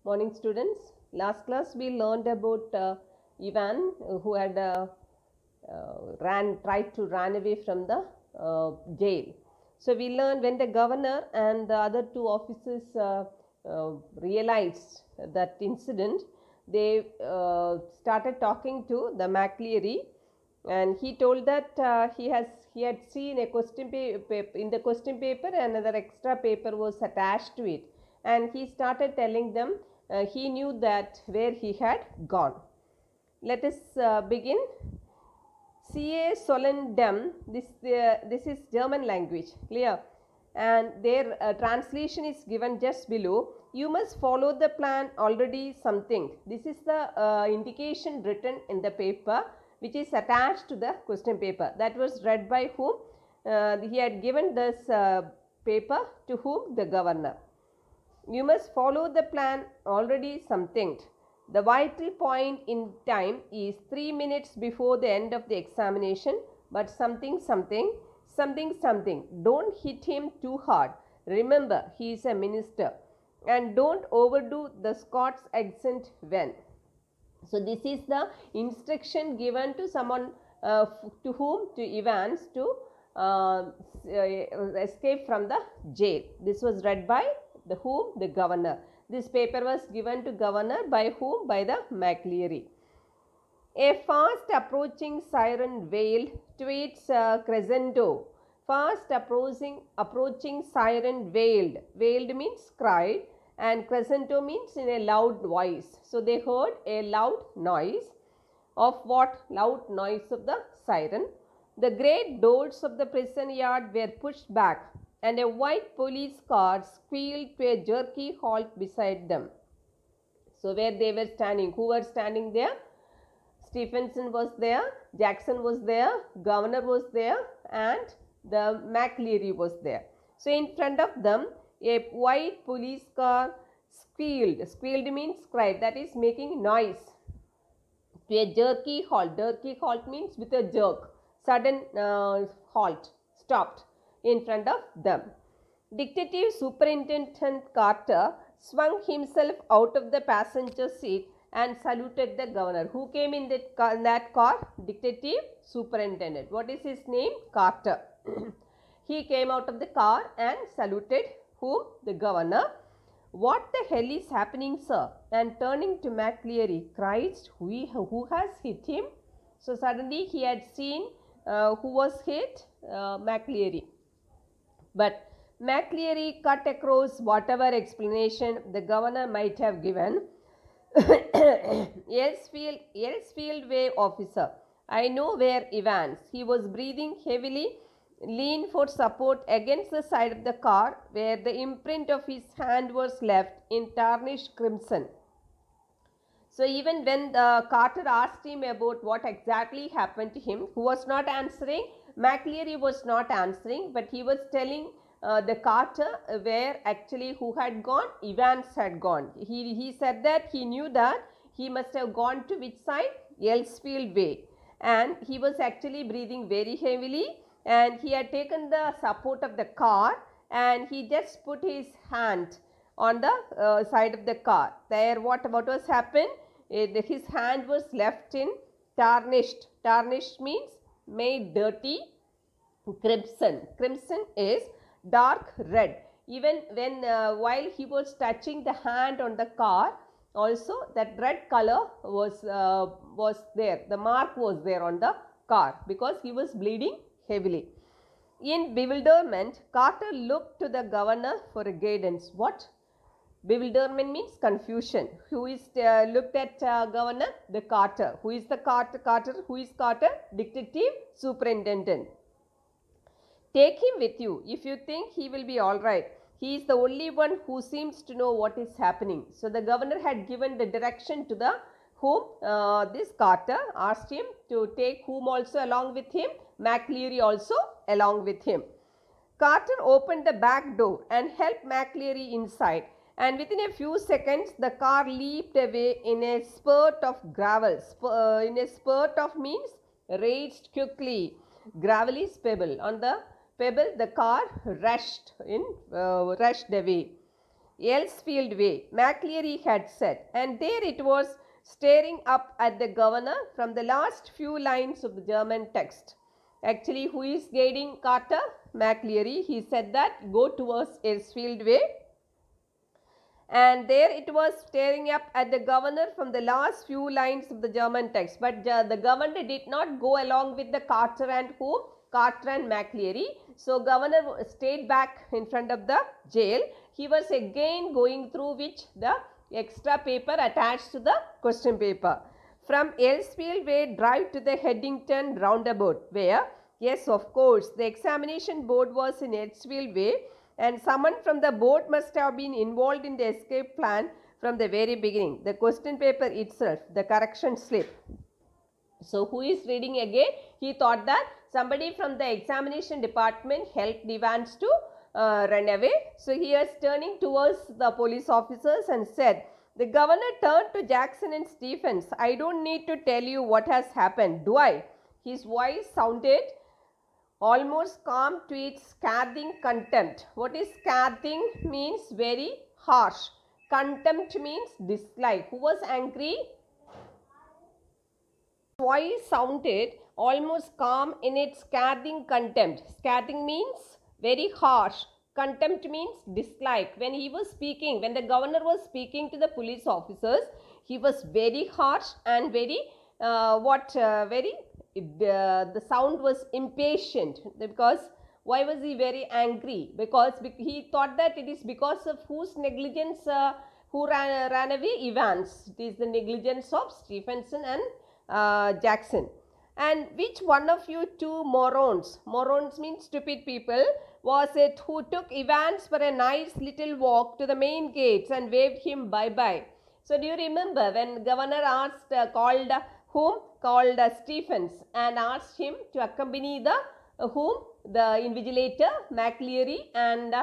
Morning students. Last class we learned about Ivan who had tried to run away from the jail. So we learned when the governor and the other two officers realized that incident, they started talking to the McLeary, and he told that he had seen a question paper in the question paper, another extra paper was attached to it, and he started telling them he knew that where he had gone. Let us begin. CA Solendem, this is German language, clear, and their translation is given just below. You must follow the plan already something. This is the indication written in the paper which is attached to the question paper. That was read by whom? He had given this paper to whom? The governor. You must follow the plan already something. The vital point in time is 3 minutes before the end of the examination, but something. Don't hit him too hard. Remember, he is a minister. And don't overdo the Scots accent when. So this is the instruction given to someone, to whom? To Evans, to escape from the jail. This was read by the whom? The governor. This paper was given to governor by whom? By the McLeary. A fast approaching siren wailed to its crescendo. Fast approaching siren wailed. Wailed means cried, and crescendo means in a loud voice. So they heard a loud noise. Of what? Loud noise of the siren. The great doors of the prison yard were pushed back, and a white police car squealed to a jerky halt beside them. So where they were standing, who were standing there? Stephenson was there, Jackson was there, governor was there, and the McLeary was there. So in front of them, a white police car squealed. Squealed means cried, that is making noise. To a jerky halt. Jerky halt means with a jerk. Sudden halt. Stopped in front of them. Detective Superintendent Carter swung himself out of the passenger seat and saluted the governor. Who came in that car? Detective Superintendent. What is his name? Carter. He came out of the car and saluted whom? The governor. What the hell is happening, sir? And turning to McLeary, Christ, who has hit him? So suddenly he had seen who was hit? McLeary. But McLeary cut across whatever explanation the governor might have given. Yellsfield Way, officer. I know where Evans. He was breathing heavily, leaned for support against the side of the car where the imprint of his hand was left in tarnished crimson. So even when Carter asked him about what exactly happened to him, who was not answering? McLeary was not answering, but he was telling the Carter where actually who had gone? Evans had gone. He said that he knew that he must have gone to which side? Yellsfield Way. And he was actually breathing very heavily, and he had taken the support of the car, and he just put his hand on the side of the car. There what was happened? His hand was left in tarnished. Tarnished means made dirty. Crimson. Crimson is dark red. Even when while he was touching the hand on the car, also that red color was there. The mark was there on the car because he was bleeding heavily. In bewilderment, Carter looked to the governor for a guidance. What? Bewilderment means confusion. Who is looked at governor? The Carter. Who is the Carter? Who is Carter? Detective Superintendent. Take him with you if you think he will be all right. He is the only one who seems to know what is happening. So the governor had given the direction to the whom? This Carter asked him to take whom also along with him? McLeary also along with him. Carter opened the back door and helped McLeary inside, and within a few seconds the car leaped away in a spurt of gravel. In a spurt of means raced quickly. Gravel is pebble. On the pebble the car rushed away. Elsfield Way, McCleary had said, and there it was staring up at the governor from the last few lines of the German text. Actually, who is guiding Carter? McCleary. He said that go towards Elsfield Way. And there it was staring up at the governor from the last few lines of the German text. But the governor did not go along with the Carter and whom? Carter and McCleary. So governor stayed back in front of the jail. He was again going through which? The extra paper attached to the question paper. From Elsfield Way, drive to the Headington roundabout, where, yes, of course, the examination board was in Elsfield Way, and someone from the board must have been involved in the escape plan from the very beginning. The question paper itself, the correction slip. So who is reading again? He thought that somebody from the examination department helped Evans to run away. So he was turning towards the police officers and said, the governor turned to Jackson and Stephens. I don't need to tell you what has happened, do I? His voice sounded almost calm to its scathing contempt. What is scathing? Means very harsh. Contempt means dislike. Who was angry? Voice sounded almost calm in its scathing contempt. Scathing means very harsh. Contempt means dislike. When he was speaking, when the governor was speaking to the police officers, he was very harsh and very the sound was impatient. Because why was he very angry? Because he thought that it is because of whose negligence who ran away? Evans. It is the negligence of Stephenson and Jackson. And which one of you two morons, morons means stupid people, was it who took Evans for a nice little walk to the main gates and waved him bye-bye? So do you remember when governor asked, called whom? Called Stephens and asked him to accompany the whom? The invigilator, McCleary, and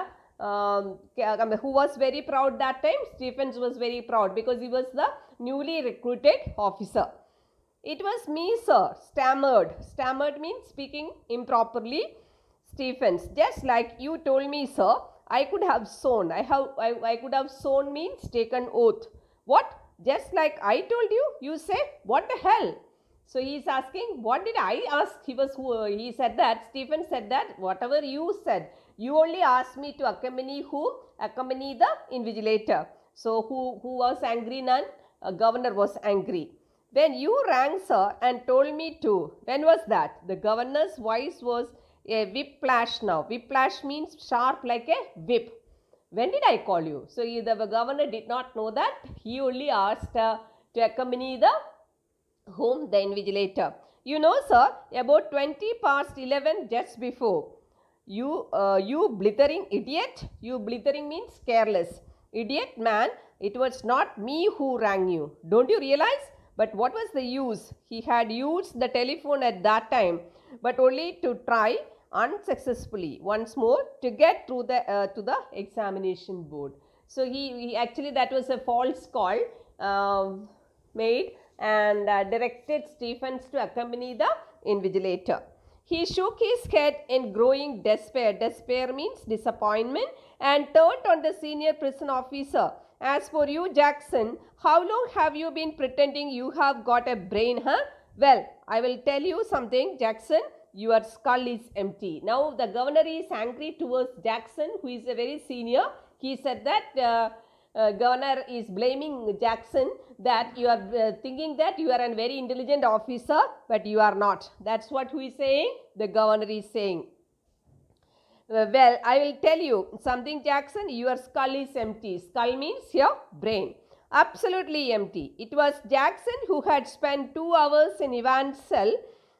who was very proud that time? Stephens was very proud because he was the newly recruited officer. It was me, sir, stammered. Stammered means speaking improperly. Stephens, just like you told me, sir, I could have sworn. I could have sworn means taken oath. What? Just like I told you? You say, what the hell? So he is asking, what did I ask? He said that, Stephen said that, whatever you said, you only asked me to accompany whom? Accompany the invigilator. So who was angry? None. Governor was angry. When you rang, sir, and told me to, when was that? The governor's voice was a whiplash now. Whiplash means sharp like a whip. When did I call you? So the governor did not know that. He only asked to accompany the whom? The invigilator. You know, sir, about 20 past 11 just before. You blithering idiot. You blithering means careless. Idiot man, it was not me who rang you. Don't you realize? But what was the use? He had used the telephone at that time, but only to try unsuccessfully once more to get through the to the examination board. So he actually, that was a false call made and directed Stephens to accompany the invigilator. He shook his head in growing despair. Despair means disappointment, and turned on the senior prison officer. As for you, Jackson, how long have you been pretending you have got a brain, huh? Well, I will tell you something, Jackson. Your skull is empty. Now, the governor is angry towards Jackson, who is a very senior. He said that governor is blaming Jackson that you are thinking that you are a very intelligent officer, but you are not. That's what who is saying? The governor is saying. Well, I will tell you something, Jackson. Your skull is empty. Skull means your brain. Absolutely empty. It was Jackson who had spent 2 hours in Evans' cell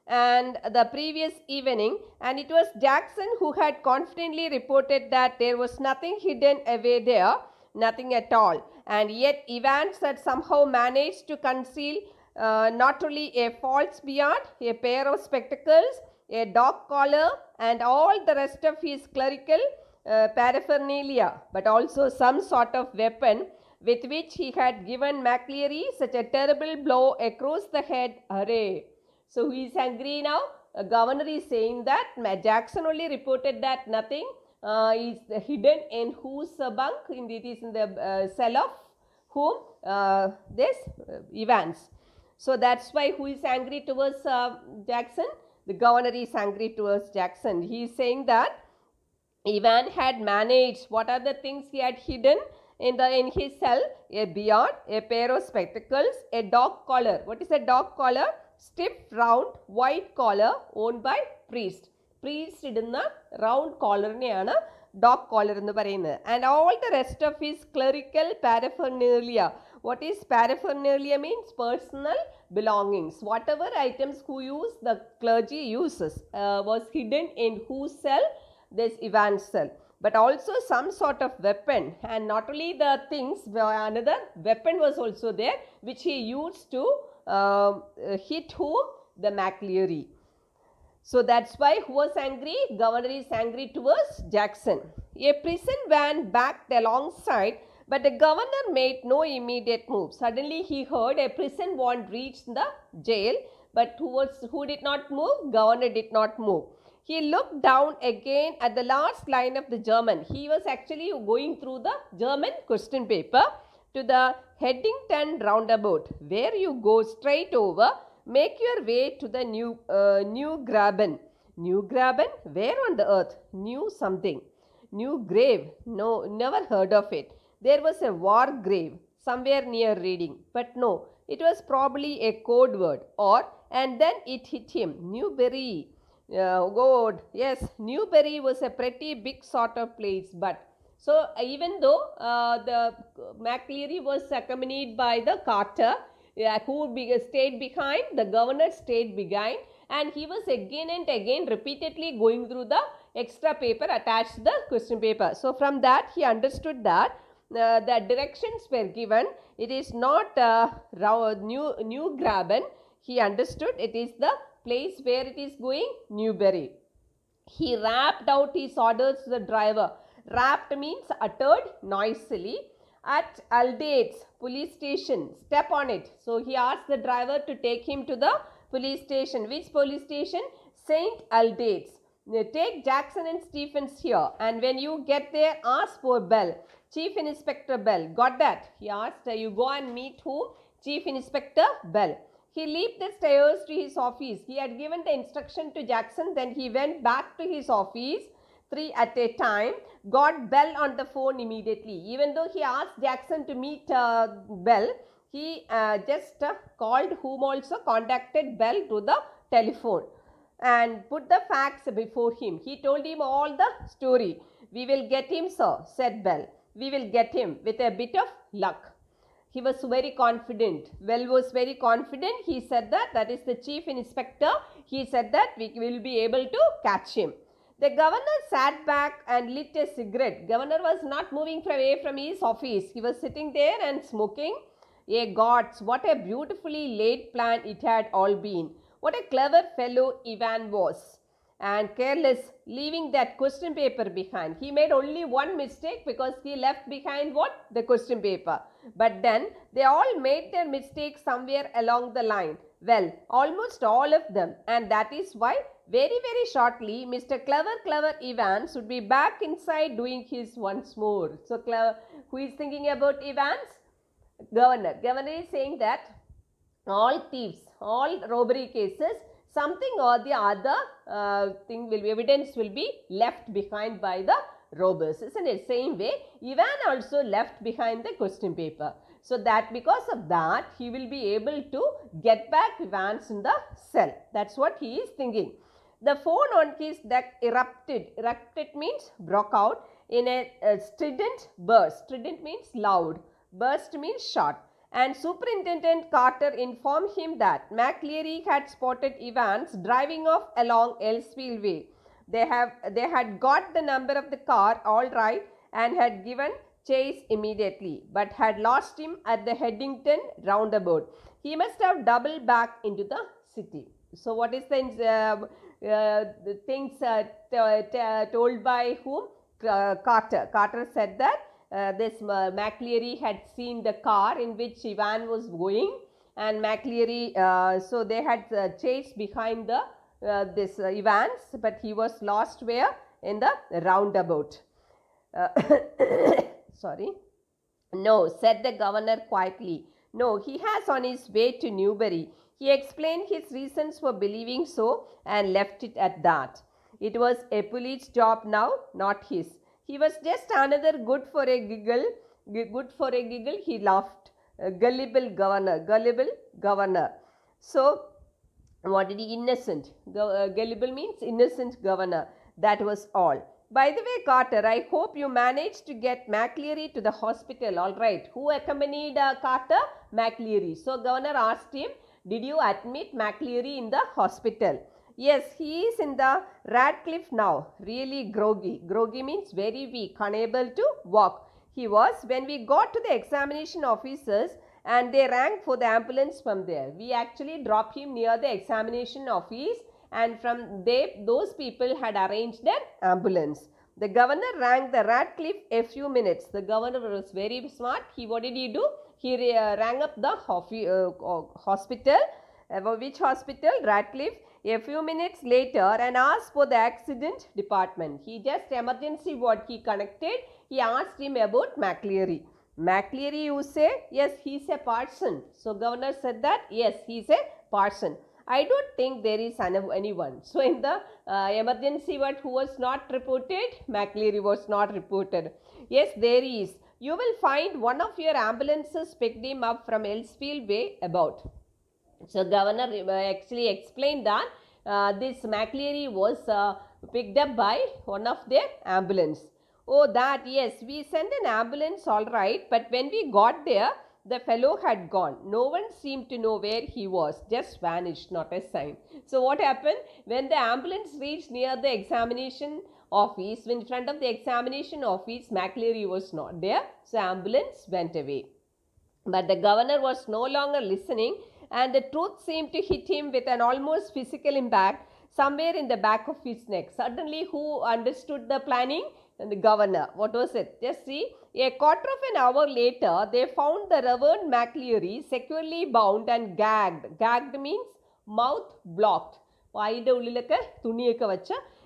and the previous evening, and it was Jackson who had confidently reported that there was nothing hidden away there, nothing at all. And yet Evans had somehow managed to conceal not only a false beard, a pair of spectacles, a dog collar, and all the rest of his clerical paraphernalia, but also some sort of weapon with which he had given McCleary such a terrible blow across the head. Hooray! So he is angry now. The governor is saying that Jackson only reported that nothing is hidden in whose bunk? It is in the cell of whom? This Evans. So that's why who is angry towards Jackson? The governor is angry towards Jackson. He is saying that Ivan had managed. What are the things he had hidden in his cell? A beard, a pair of spectacles, a dog collar. What is a dog collar? Stiff, round, white collar owned by priest. Priest ഇടുന്ന round collarനെയാണ് dog collar എന്ന് പറയുന്നത്. And all the rest of his clerical paraphernalia. What is paraphernalia means? Personal belongings. Whatever items who use, the clergy uses, was hidden in whose cell? This Ivan's cell. But also some sort of weapon, and not only the things, another weapon was also there which he used to hit whom? The McLeary. So that's why who was angry? Governor is angry towards Jackson. A prison van backed alongside, but the governor made no immediate move. Suddenly he heard a prison van reached the jail, but who did not move? Governor did not move. He looked down again at the last line of the German. He was actually going through the German question paper to the Headington roundabout, where you go straight over, make your way to the New Graben. New Graben? Where on the earth? New something. New grave? No, never heard of it. There was a war grave somewhere near Reading, but no, it was probably a code word. And then it hit him. Newbury. God, yes, Newbury was a pretty big sort of place, but so even though the McLeary was accompanied by the Carter, who stayed behind, the governor stayed behind, and he was again and again repeatedly going through the extra paper attached to the question paper. So from that he understood that the directions were given. It is not New Graben. He understood it is the place where it is going, Newbury. He rapped out his orders to the driver. Rapped means uttered noisily. At Aldate's police station, step on it. So he asked the driver to take him to the police station. Which police station? St. Aldate's. Take Jackson and Stephens here, and when you get there, ask for Bell. Chief Inspector Bell. Got that? He asked, you go and meet who? Chief Inspector Bell. He leaped the stairs to his office. He had given the instruction to Jackson, then he went back to his office, 3 at a time, got Bell on the phone immediately. Even though he asked Jackson to meet Bell, he just called whom also contacted Bell to the telephone and put the facts before him. He told him all the story. We will get him, sir, said Bell. We will get him with a bit of luck. He was very confident. Well was very confident. He said that is the chief inspector. He said that we will be able to catch him. The governor sat back and lit a cigarette. Governor was not moving away from his office. He was sitting there and smoking. Ye gods, what a beautifully laid plan it had all been. What a clever fellow Ivan was. And careless, leaving that question paper behind. He made only one mistake because he left behind what? The question paper. But then they all made their mistakes somewhere along the line. Well, almost all of them. And that is why very shortly Mr. Clever Evans would be back inside doing his once more. So who is thinking about Evans? Governor. Governor is saying that all thieves, all robbery cases, something or the other evidence will be left behind by the robbers. Isn't it? Same way, Ivan also left behind the question paper. So that because of that, he will be able to get back Evans in the cell. That's what he is thinking. The phone on his deck erupted. Erupted means broke out in a strident burst. Strident means loud. Burst means short. And Superintendent Carter informed him that McLeary had spotted Evans driving off along Elsfield Way. They had got the number of the car all right and had given chase immediately, but had lost him at the Headington roundabout. He must have doubled back into the city. So what is the things told by whom? Carter. Carter said that this McLeary had seen the car in which Ivan was going, and McLeary, so they had chased behind this Evans, but he was lost where? in the roundabout. Sorry. No, said the governor quietly. No, he has on his way to Newbury. He explained his reasons for believing so and left it at that. It was a police job now, not his. He was just another good for a giggle. Good for a giggle, he laughed. Gullible governor. So, what did he? Innocent. Gullible means innocent governor. That was all. By the way, Carter, I hope you managed to get McLeary to the hospital. All right. Who accompanied Carter? McLeary. So, governor asked him, did you admit McLeary in the hospital? Yes, he is in the Radcliffe now. Really groggy. Groggy means very weak, unable to walk. He was when we got to the examination officers and they rang for the ambulance from there. We actually dropped him near the examination office and from there those people had arranged an ambulance. The governor rang the Radcliffe a few minutes. The governor was very smart. What did he do? He rang up the hospital. Which hospital? Radcliffe. A few minutes later and asked for the accident department. He just emergency ward he connected. He asked him about McLeary. McLeary, you say? Yes, he's a parson. So governor said that? Yes, he's a parson. I don't think there is anyone. So in the emergency ward who was not reported, McLeary was not reported. Yes, there is. You will find one of your ambulances picked him up from Elsfield Way about. So governor actually explained that this McLeary was picked up by one of their ambulance. Oh, that, yes, we sent an ambulance all right, but when we got there, the fellow had gone. No one seemed to know where he was, just vanished, not a sign. So what happened? When the ambulance reached near the examination office, in front of the examination office, McLeary was not there. So ambulance went away. But the governor was no longer listening and the truth seemed to hit him with an almost physical impact somewhere in the back of his neck. Suddenly, who understood the planning? And the governor. What was it? Just see. A quarter of an hour later, they found the Reverend McLeary securely bound and gagged. Gagged means mouth blocked.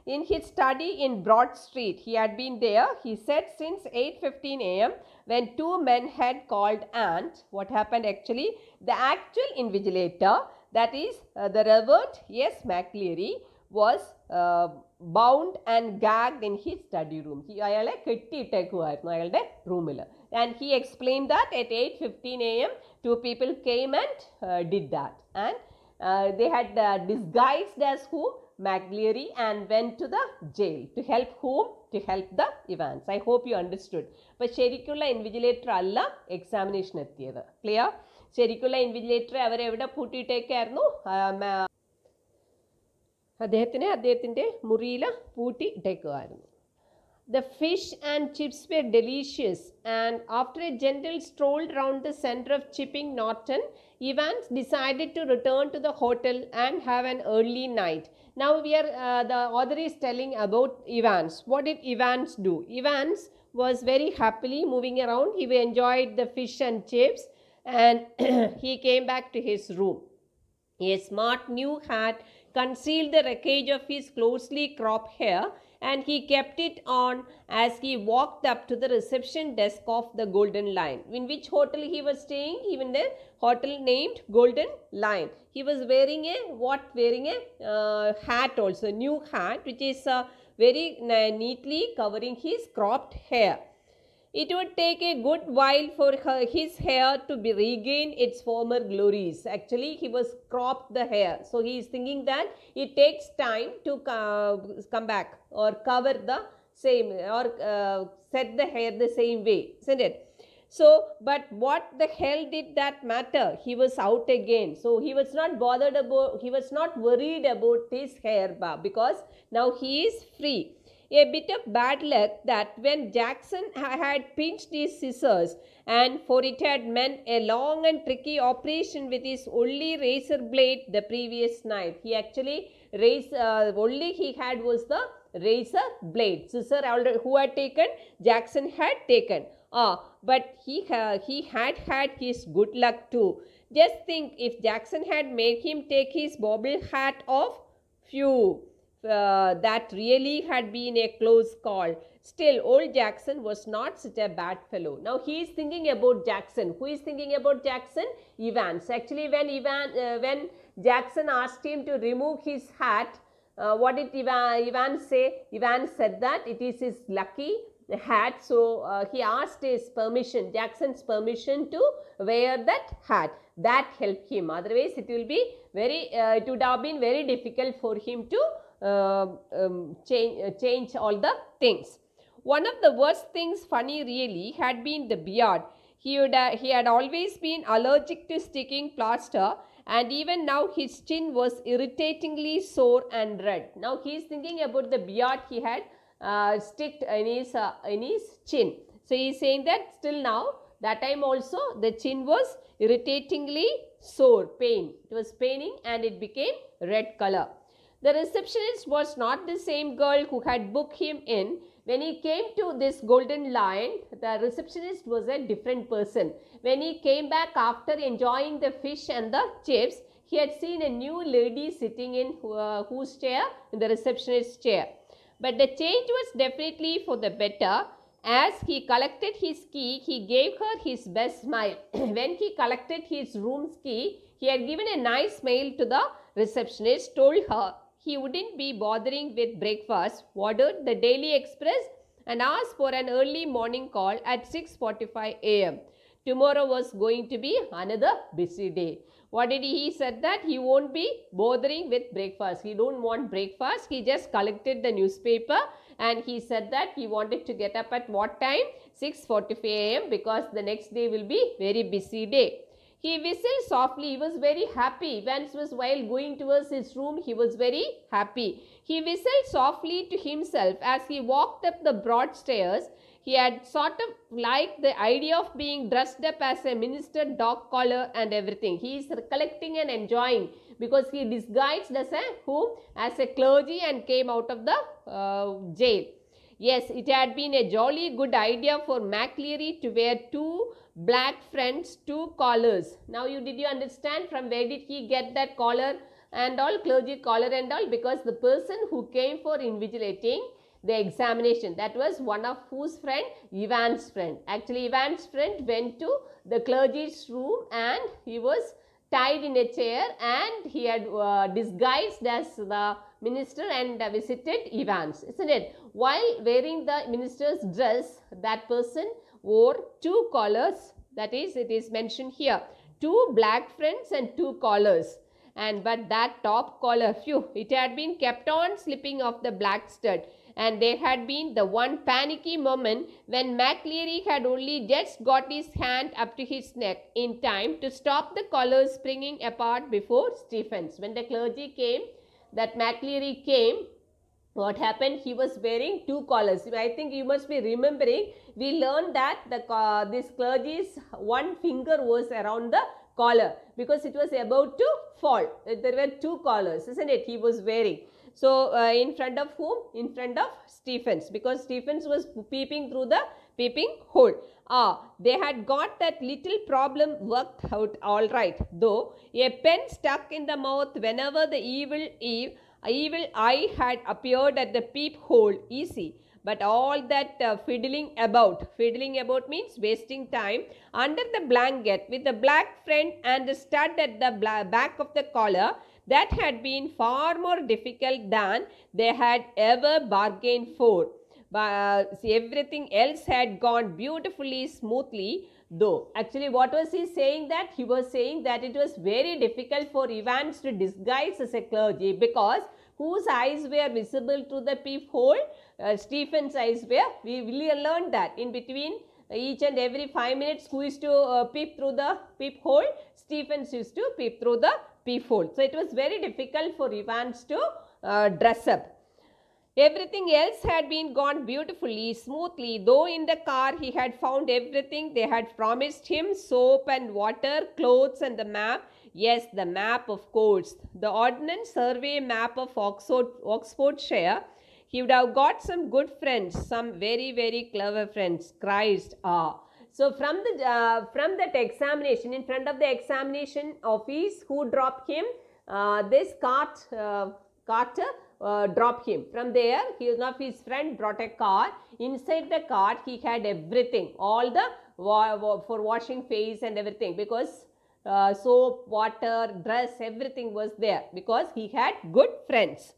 In his study in Broad Street. He had been there, he said, since 8:15 a.m. when two men had called and what happened actually? The actual invigilator, that is the Reverend McLeary, was bound and gagged in his study room. And he explained that at 8:15 a.m. two people came and did that. And they had disguised as who? McLeary, and went to the jail. To help whom? To help the Evans. I hope you understood. But ശരിക്കുള്ള invigilator അല്ല examination എത്തിയത്. Clear? ശരിക്കുള്ള invigilator അവരെ എവിടെ പൂട്ടിയിട്ടേക്കായിരുന്നു? അദ്ദേഹത്തിൻ്റെ മുറിയിൽ പൂട്ടിയിട്ടേക്കുമായിരുന്നു. The fish and chips were delicious, and after a gentle stroll round the center of Chipping Norton, Evans decided to return to the hotel and have an early night. Now the author is telling about Evans. What did Evans do? Evans was very happily moving around. He enjoyed the fish and chips and he came back to his room. A smart new hat concealed the wreckage of his closely cropped hair, and he kept it on as he walked up to the reception desk of the Golden Lion. In which hotel he was staying? Even the hotel named Golden Lion. He was wearing a hat also, new hat, which is very neatly covering his cropped hair. It would take a good while for his hair to regain its former glories. Actually, he was cropped the hair. So, he is thinking that it takes time to come back or cover the same or set the hair the same way, isn't it? So, but what the hell did that matter? He was out again. So, he was not bothered about, he was not worried about his hair because now he is free. A bit of bad luck that when Jackson had pinched his scissors, and for it had meant a long and tricky operation with his only razor blade the previous night. He actually only he had was the razor blade. Scissor already who had taken? Jackson had taken. But he had his good luck too. Just think if Jackson had made him take his bobble hat off. Phew. that really had been a close call. Still, old Jackson was not such a bad fellow. Now he is thinking about Jackson. Who is thinking about Jackson? Evans. Actually, when Jackson asked him to remove his hat, what did Evans say? Evans said that it is his lucky hat. So he asked his permission, Jackson's permission to wear that hat. That helped him. Otherwise, it would have been very difficult for him to change all the things. One of the worst things, funny really, had been the beard. He had always been allergic to sticking plaster, and even now his chin was irritatingly sore and red. Now he is thinking about the beard he had sticked in his chin. So he is saying that still now, that time also the chin was irritatingly sore, pain. It was paining and it became red color. The receptionist was not the same girl who had booked him in. When he came to this Golden Lion, the receptionist was a different person. When he came back after enjoying the fish and the chips, he had seen a new lady sitting in whose chair? In the receptionist's chair. But the change was definitely for the better. As he collected his key, he gave her his best smile. When he collected his room's key, he had given a nice smile to the receptionist, told her he wouldn't be bothering with breakfast, ordered the Daily Express and asked for an early morning call at 6:45 a.m. Tomorrow was going to be another busy day. What did he said that he won't be bothering with breakfast. He don't want breakfast. He just collected the newspaper and he said that he wanted to get up at what time? 6:45 a.m. because the next day will be very busy day. He whistled softly. He was very happy. Once was while going towards his room, he was very happy. He whistled softly to himself as he walked up the broad stairs. He had sort of liked the idea of being dressed up as a minister, dog collar and everything. He is recollecting and enjoying because he disguised as a clergy and came out of the jail. Yes, it had been a jolly good idea for McLeary to wear two black friends, two collars. Now did you understand from where did he get that collar and all, clergy collar and all? Because the person who came for invigilating the examination, that was one of whose friend? Evans' friend. Actually, Evans' friend went to the clergy's room and he was tied in a chair and he had disguised as the minister and visited Evans, isn't it? While wearing the minister's dress, that person wore two collars. That is, it is mentioned here, two black friends and two collars. But that top collar, it had been kept on slipping off the black stud. And there had been the one panicky moment when McLeary had only just got his hand up to his neck in time to stop the collars springing apart before Stephens. When the clergy came, that McLeary came, what happened? He was wearing two collars. I think you must be remembering, we learned that this clergy's one finger was around the collar because it was about to fall. There were two collars, isn't it? He was wearing. So, in front of whom? In front of Stephens, because Stephens was peeping through the peeping hole. They had got that little problem worked out all right, though a pen stuck in the mouth whenever the evil eye had appeared at the peephole, easy. But all that fiddling about means wasting time under the blanket with the black friend and the stud at the back of the collar, that had been far more difficult than they had ever bargained for. But everything else had gone beautifully smoothly, though. Actually, what was he saying? That he was saying that it was very difficult for Evans to disguise as a clergy because whose eyes were visible through the peephole? Stephens' eyes were. We learned that in between each and every 5 minutes, who used to peep through the peephole? Stephens used to peep through the peephole. So it was very difficult for Evans to dress up. Everything else had been gone beautifully, smoothly, though in the car he had found everything they had promised him: soap and water, clothes and the map. Yes, the map, of course. The Ordnance Survey map of Oxfordshire. He would have got some good friends, some very, very clever friends. Christ, So from that examination, in front of the examination office, who dropped him? This Carter drop him. From there, one of his friend brought a car. Inside the car, he had everything, all the for washing face and everything, because soap, water, dress, everything was there because he had good friends.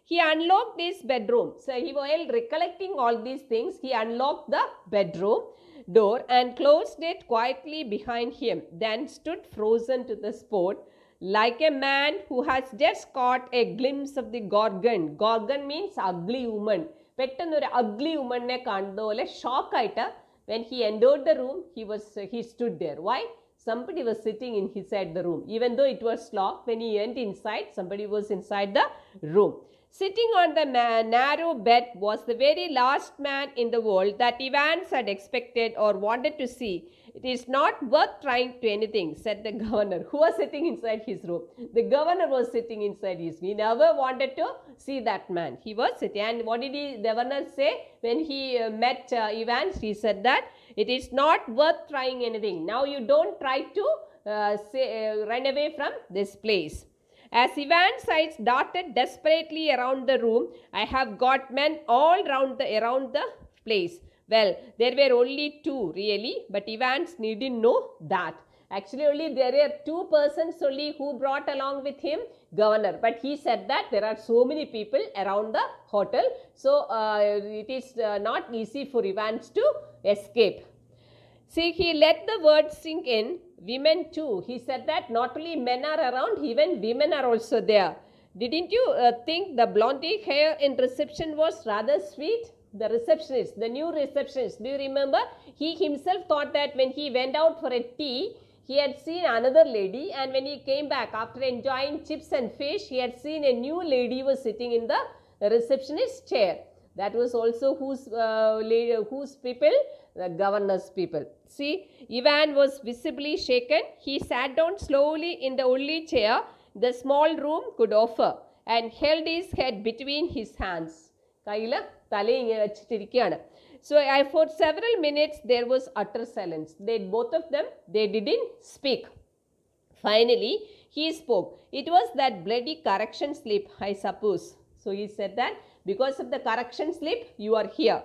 He unlocked his bedroom. So, while recollecting all these things, he unlocked the bedroom door and closed it quietly behind him, then stood frozen to the spot like a man who has just caught a glimpse of the Gorgon. Gorgon means ugly woman. Pettannu oru ugly woman ne kanna pole shock aita when he entered the room, he stood there. Why? Somebody was sitting inside the room. Even though it was locked, when he went inside, somebody was inside the room. Sitting on the narrow bed was the very last man in the world that Evans had expected or wanted to see. It is not worth trying to anything, said the governor, who was sitting inside his room. The governor was sitting inside his room. He never wanted to see that man. He was sitting. And what did the governor say when he met Evans? He said that it is not worth trying anything. Now you don't try to run away from this place. As Evans' eyes darted desperately around the room, I have got men all around the place. Well, there were only two really, but Evans needn't know that. Actually, only there were two persons only who brought along with him governor. But he said that there are so many people around the hotel, so it is not easy for Evans to escape. See, he let the words sink in. Women too. He said that not only men are around, even women are also there. Didn't you think the blondie hair in reception was rather sweet? The receptionist, the new receptionist, do you remember? He himself thought that when he went out for a tea, he had seen another lady, and when he came back after enjoying chips and fish, he had seen a new lady was sitting in the receptionist chair. That was also whose people? The governor's people. See, Ivan was visibly shaken. He sat down slowly in the only chair the small room could offer and held his head between his hands. So, for several minutes there was utter silence. Both of them, they didn't speak. Finally, he spoke. It was that bloody correction slip, I suppose. So, he said that because of the correction slip, you are here.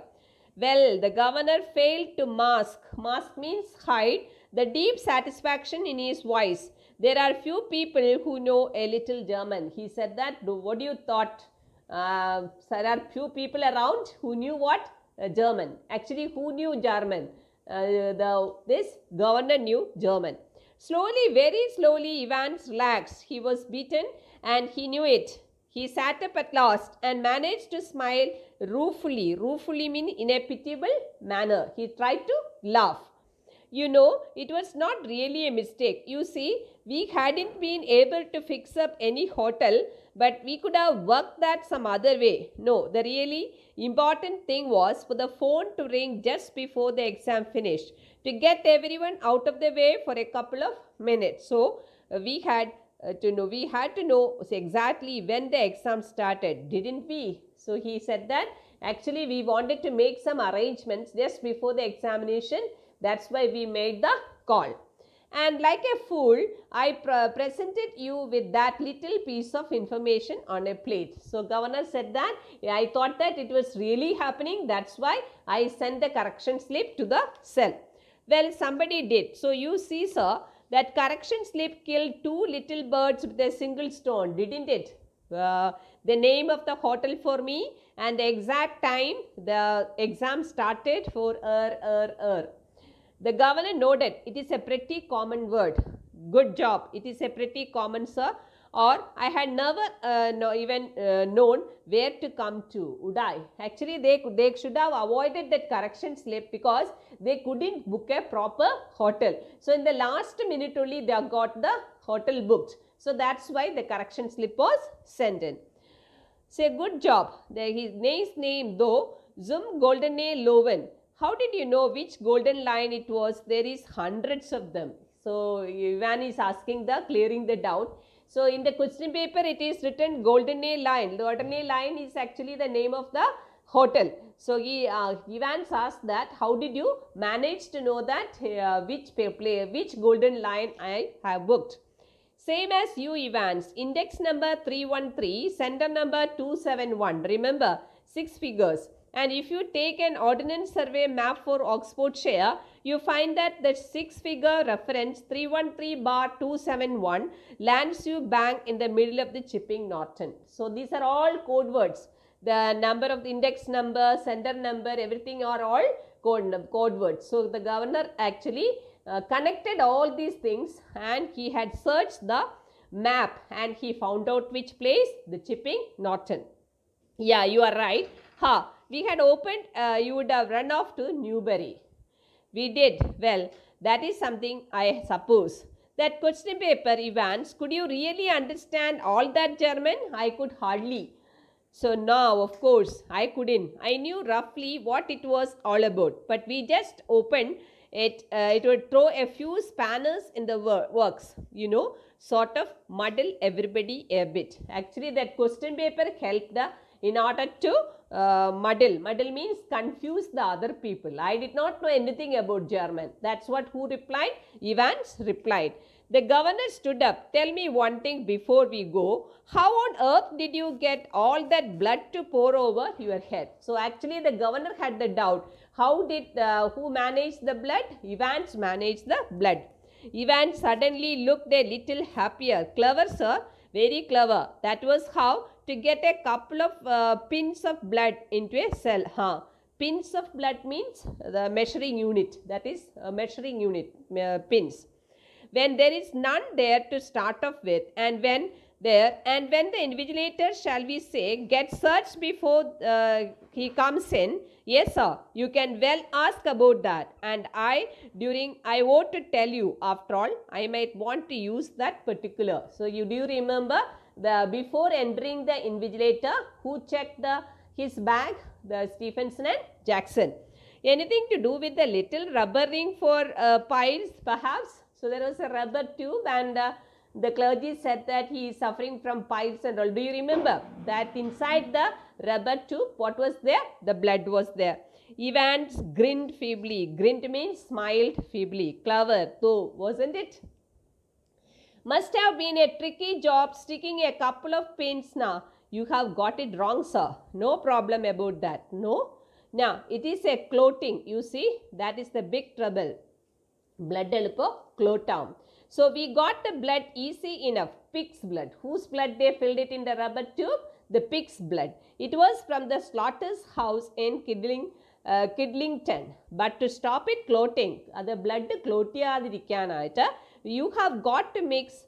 Well, the governor failed to mask means hide, the deep satisfaction in his voice. There are few people who know a little German. He said that, what do you thought? There are few people around who knew what? German. Actually, who knew German? This governor knew German. Slowly, very slowly, Evans relaxed. He was beaten and he knew it. He sat up at last and managed to smile ruefully. Ruefully means in a pitiable manner. He tried to laugh. You know, it was not really a mistake. You see, we hadn't been able to fix up any hotel, but we could have worked that some other way. No, the really important thing was for the phone to ring just before the exam finished, to get everyone out of the way for a couple of minutes. So, we had to know exactly when the exam started, didn't we? So, he said that actually we wanted to make some arrangements just before the examination. That's why we made the call. And like a fool, I presented you with that little piece of information on a plate. So, governor said that I thought that it was really happening. That's why I sent the correction slip to the cell. Well, somebody did. So, you see, sir, that correction slip killed two little birds with a single stone, didn't it? The name of the hotel for me and the exact time the exam started for The governor nodded. It is a pretty common word. Good job. It is a pretty common, sir. Or I had never known where to come to. Would I? Actually, they should have avoided that correction slip because they couldn't book a proper hotel. So, in the last minute only they got the hotel booked. So, that's why the correction slip was sent in. Say, good job. His name though, Zum Goldene Loven. How did you know which golden line it was? There is hundreds of them. So, Ivan is asking clearing the doubt. So, in the question paper, it is written Goldene Line. The Goldene Line is actually the name of the hotel. So, Evans asked that, how did you manage to know that which golden line I have booked? Same as you, Evans. Index number 313, center number 271. Remember, 6 figures. And if you take an ordnance survey map for Oxfordshire, you find that the 6-figure reference 313/271 lands you bang in the middle of the Chipping Norton. So these are all code words. The number of the index number, center number, everything are all code words. So the governor actually connected all these things, and he had searched the map and he found out which place, the Chipping Norton. Yeah, you are right. We had opened, you would have run off to Newbury. We did. Well, that is something I suppose. That question paper, Evans, could you really understand all that German? I could hardly. So now, of course, I couldn't. I knew roughly what it was all about, but we just opened it. It would throw a few spanners in the works, sort of muddle everybody a bit. Actually, that question paper helped in order to muddle. Muddle means confuse the other people. I did not know anything about German. That's what who replied? Evans replied. The governor stood up. Tell me one thing before we go. How on earth did you get all that blood to pour over your head? So actually the governor had the doubt. How did, who managed the blood? Evans managed the blood. Evans suddenly looked a little happier. Clever, sir. Very clever. That was how to get a couple of pins of blood into a cell. Pins of blood means the measuring unit. That is a measuring unit, pins. When there is none there to start off with, and when the invigilator, shall we say, gets searched before he comes in, yes sir, you can well ask about that, and I want to tell you, after all, I might want to use that particular. So you do remember before entering the invigilator, who checked his bag? The Stephenson and Jackson. Anything to do with the little rubber ring for piles, perhaps? So there was a rubber tube, and the clergy said that he is suffering from piles and all. Do you remember that inside the rubber tube, what was there? The blood was there. Evans grinned feebly. Grinned means smiled feebly. Clever though, wasn't it? Must have been a tricky job sticking a couple of pins now. You have got it wrong, sir. No problem about that. No. Now, it is a clotting. You see, that is the big trouble. Blood clotam. So we got the blood easy enough. Pig's blood. Whose blood they filled it in the rubber tube? The pig's blood. It was from the slaughter's house in Kidlington. But to stop it clotting, the blood clotiyadirikkanayitte, you have got to mix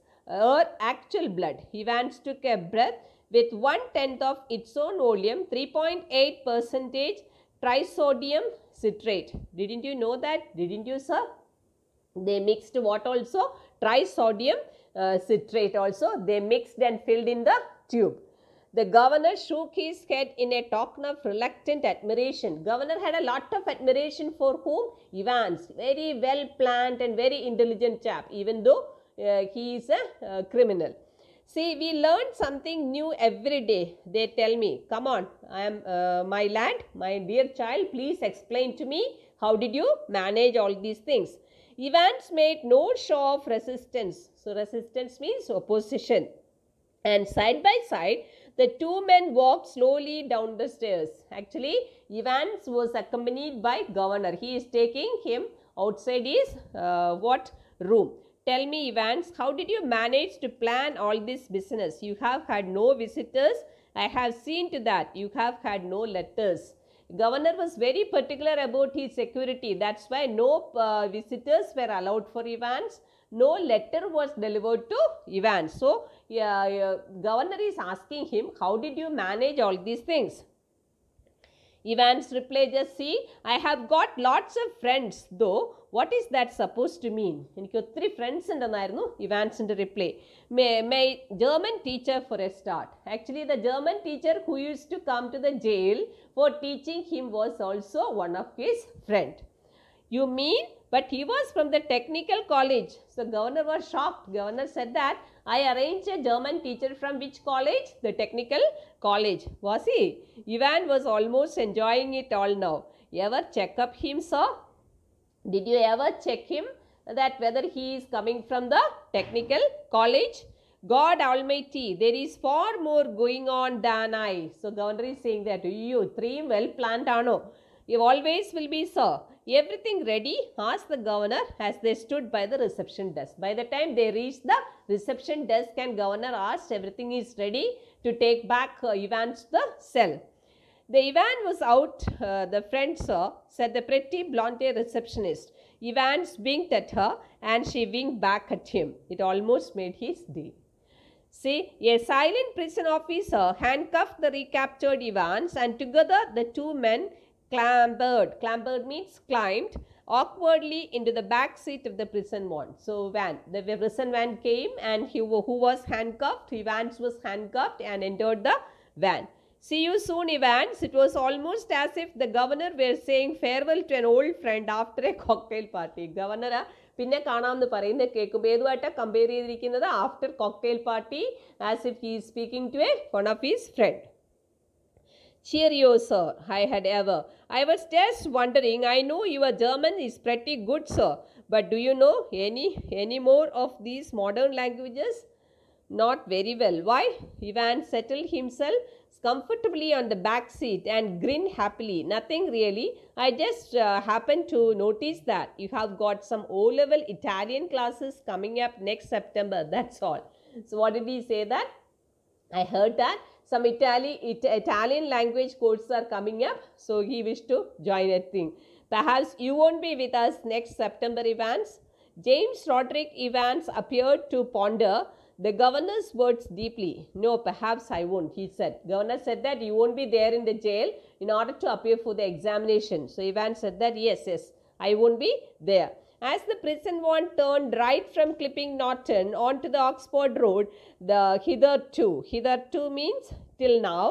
actual blood. Evans took a breath. With 1/10 of its own volume, 3.8% trisodium citrate. Didn't you know that? Didn't you, sir? They mixed what also? Trisodium citrate also. They mixed and filled in the tube. The governor shook his head in a token of reluctant admiration. Governor had a lot of admiration for whom? Evans. Very well planned and very intelligent chap, even though he is a criminal. See, we learn something new every day. They tell me, come on, I am my lad, my dear child, please explain to me, how did you manage all these things? Evans made no show of resistance. So resistance means opposition. And side by side, the two men walked slowly down the stairs. Actually, Evans was accompanied by governor. He is taking him outside his room. Tell me, Evans, how did you manage to plan all this business? You have had no visitors. I have seen to that. You have had no letters. Governor was very particular about his security. That's why no visitors were allowed for Evans. No letter was delivered to Evans. So, governor is asking him, how did you manage all these things? Evans replied, just see, I have got lots of friends, though. What is that supposed to mean? എനിക്ക് ഒത്തിരി friends ഉണ്ടെന്നായിരുന്നു ഇവാൻസിന്റെ reply. My German teacher for a start. Actually, the German teacher who used to come to the jail for teaching him was also one of his friend. You mean? But he was from the technical college. So, governor was shocked. Governor said that I arranged a German teacher from which college? The technical college. Was he? Ivan was almost enjoying it all now. Ever check up him, sir? Did you ever check him that whether he is coming from the technical college? God Almighty, there is far more going on than I. So governor is saying that you three well planned ano. You always will be, sir. Everything ready? Asked the governor as they stood by the reception desk. By the time they reached the reception desk and governor asked, everything is ready to take back Ivan's the cell. The Ivan was out, the friend saw, said the pretty blonde receptionist. Ivan's winked at her and she winked back at him. It almost made his day. See, a silent prison officer handcuffed the recaptured Ivans and together the two men clambered means climbed, awkwardly into the back seat of the prison van. So the prison van came and who was handcuffed, Ivans was handcuffed and entered the van. See you soon, Ivans. It was almost as if the governor were saying farewell to an old friend after a cocktail party. Governor പിന്നെ കാണാമെന്ന് പറയുന്നത് കേൾക്കുമ്പോൾ ഏതുമായിട്ടാണ് compare ചെയ്തിരിക്കുന്നത് after cocktail party as if he is speaking to one of his friend. Cheerio, sir, I had ever. I was just wondering, I know your German is pretty good, sir, but do you know any more of these modern languages? Not very well. Why? Ivan settled himself comfortably on the back seat and grinned happily. Nothing really. I just happened to notice that you have got some O-level Italian classes coming up next September. That's all. So what did he say that? I heard that some Italian language courses are coming up. So he wished to join a thing. Perhaps you won't be with us next September, Evans. James Roderick Evans appeared to ponder the governor's words deeply. No, perhaps I won't, he said. Governor said that you won't be there in the jail in order to appear for the examination. So Ivan said that yes, I won't be there. As the prison van turned right from Clipping Norton onto the Oxford Road, the hitherto means till now,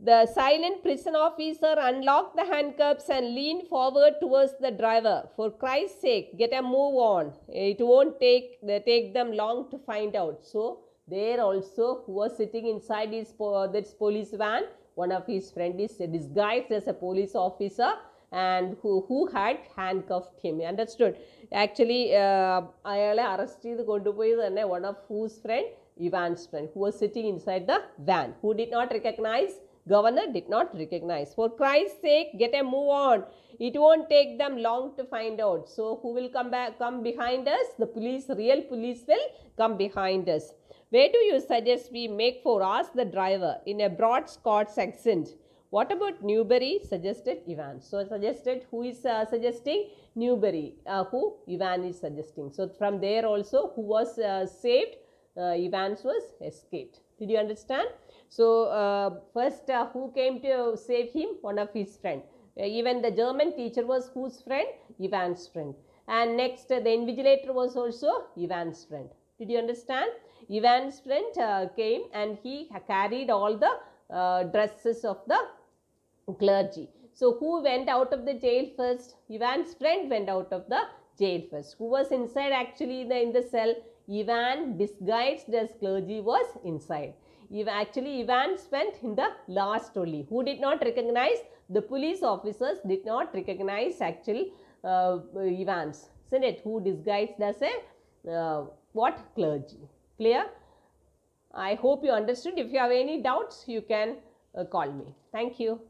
the silent prison officer unlocked the handcuffs and leaned forward towards the driver. For Christ's sake, get a move on. It won't take them long to find out. So, there also, who was sitting inside this police van, one of his friends is disguised as a police officer and who had handcuffed him. Understood? Actually, ayale arrest ചെയ്ത് കൊണ്ടുപോയത് തന്നെ one of whose friend? Ivan's friend, who was sitting inside the van, who did not recognize. Governor did not recognize. For Christ's sake, get a move on. It won't take them long to find out. So, who will come behind us? The police, real police will come behind us. Where do you suggest we make for? Asked the driver in a broad Scots accent. What about Newbury? Suggested Ivan. So, suggested, who is suggesting? Newbury. Who? Ivan is suggesting. So, from there also, who was saved? Ivan's was escaped. Did you understand? So, first who came to save him? One of his friend. Even the German teacher was whose friend? Ivan's friend. And next the invigilator was also Ivan's friend. Did you understand? Ivan's friend came and he carried all the dresses of the clergy. So, who went out of the jail first? Ivan's friend went out of the jail first. Who was inside actually in the cell? Ivan disguised as clergy was inside. Actually, Evans went in the last only. Who did not recognize? The police officers did not recognize actually Evans. Isn't it? Who disguised as a clergy. Clear? I hope you understood. If you have any doubts, you can call me. Thank you.